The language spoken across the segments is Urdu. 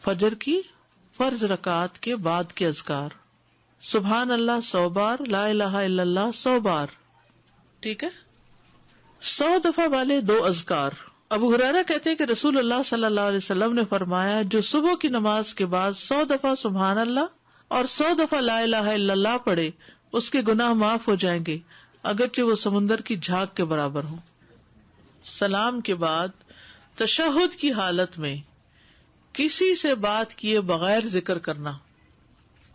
فجر کی فرض رکعت کے بعد کے اذکار، سبحان اللہ 100 بار، لا الہ الا اللہ 100 بار، ٹھیک ہے، 100 دفعہ والے 2 اذکار۔ ابو ہریرہ کہتے ہیں کہ رسول اللہ صلی اللہ علیہ وسلم نے فرمایا، جو صبح کی نماز کے بعد 100 دفعہ سبحان اللہ اور 100 دفعہ لا الہ الا اللہ پڑھے، اس کے گناہ معاف ہو جائیں گے، اگرچہ وہ سمندر کی جھاگ کے برابر ہوں۔ سلام کے بعد تشہد کی حالت میں کسی سے بات کیے بغیر ذکر کرنا،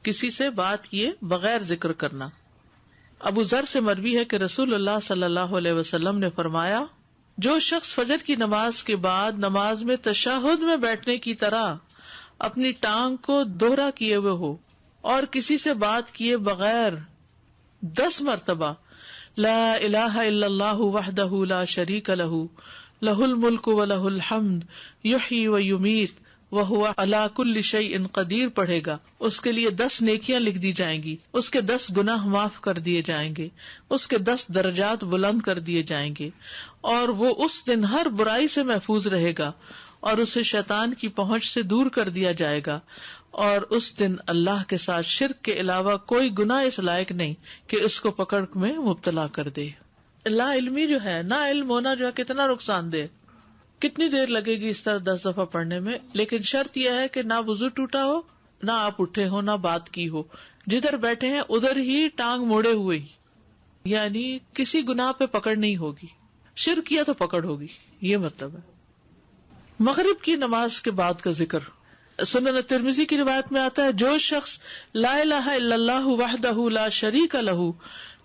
کسی سے بات کیے بغیر ذکر کرنا۔ ابو ذر سے مروی ہے کہ رسول اللہ صلی اللہ علیہ وسلم نے فرمایا، جو شخص فجر کی نماز کے بعد نماز میں تشہد میں بیٹھنے کی طرح اپنی ٹانگ کو دوہرا کیے ہوئے ہو اور کسی سے بات کیے بغیر 10 مرتبہ لا الہ الا اللہ وحدہ لا شریک لہ لہ الملک ولہ الحمد یحیی ویمیت وہو علی کل شیء قدیر پڑھے گا، اس کے لیے 10 نیکیاں لکھ دی جائیں گی، اس کے 10 گناہ معاف کر دیے جائیں گے، اس کے 10 درجات بلند کر دیے جائیں گے، اور وہ اس دن ہر برائی سے محفوظ رہے گا اور اسے شیطان کی پہنچ سے دور کر دیا جائے گا، اور اس دن اللہ کے ساتھ شرک کے علاوہ کوئی گناہ اس لائق نہیں کہ اس کو پکڑ میں مبتلا کر دے۔ لا علمی جو ہے، نا علم ہونا جو ہے کتنا نقصان دہ، کتنی دیر لگے گی اس طرح 10 دفعہ پڑھنے میں، لیکن شرط یہ ہے کہ نہ وضو ٹوٹا ہو، نہ آپ اٹھے ہو، نہ بات کی ہو، جدھر بیٹھے ہیں ادھر ہی ٹانگ موڑے ہوئے ہی، یعنی کسی گناہ پہ پکڑ نہیں ہوگی، شرک کیا تو پکڑ ہوگی، یہ مطلب ہے۔ مغرب کی نماز کے بعد کا ذکر، سنن ترمذی کی روایت میں آتا ہے، جو شخص لا الہ الا اللہ وحدہ لا شریک لہ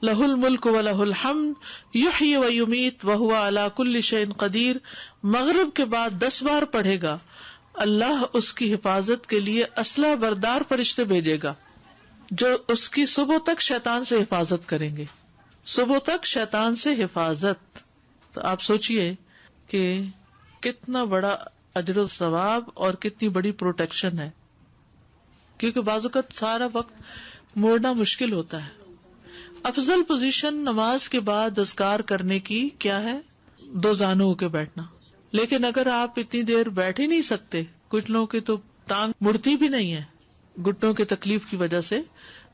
لہ الملک ولہ الحمد یحیی ویمیت وہو علی کل شیء قدیر مغرب کے بعد 10 بار پڑھے گا، اللہ اس کی حفاظت کے لیے اسلحہ بردار فرشتے بھیجے گا جو اس کی صبح تک شیطان سے حفاظت کریں گے، صبح تک شیطان سے حفاظت۔ تو آپ سوچئے کہ کتنا بڑا اجر و ثواب اور کتنی بڑی پروٹیکشن ہے، کیونکہ بعض اوقات سارا وقت موڑنا مشکل ہوتا ہے۔ افضل پوزیشن نماز کے بعد اذکار کرنے کی کیا ہے؟ 2 زانوں ہو کے بیٹھنا، لیکن اگر آپ اتنی دیر بیٹھ ہی نہیں سکتے، کچھ لوگوں کی تو ٹانگ مڑتی بھی نہیں ہے گھٹنوں کی تکلیف کی وجہ سے،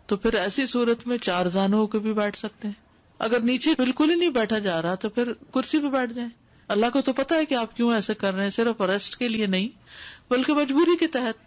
تو پھر ایسی صورت میں 4 زانوں ہو کے بھی بیٹھ سکتے ہیں۔ اگر نیچے بالکل ہی نہیں بیٹھا جا رہا تو پھر کرسی پہ بیٹھ جائیں، اللہ کو تو پتا ہے کہ آپ کیوں ایسے کر رہے ہیں، صرف ریسٹ کے لیے نہیں بلکہ مجبوری کے تحت۔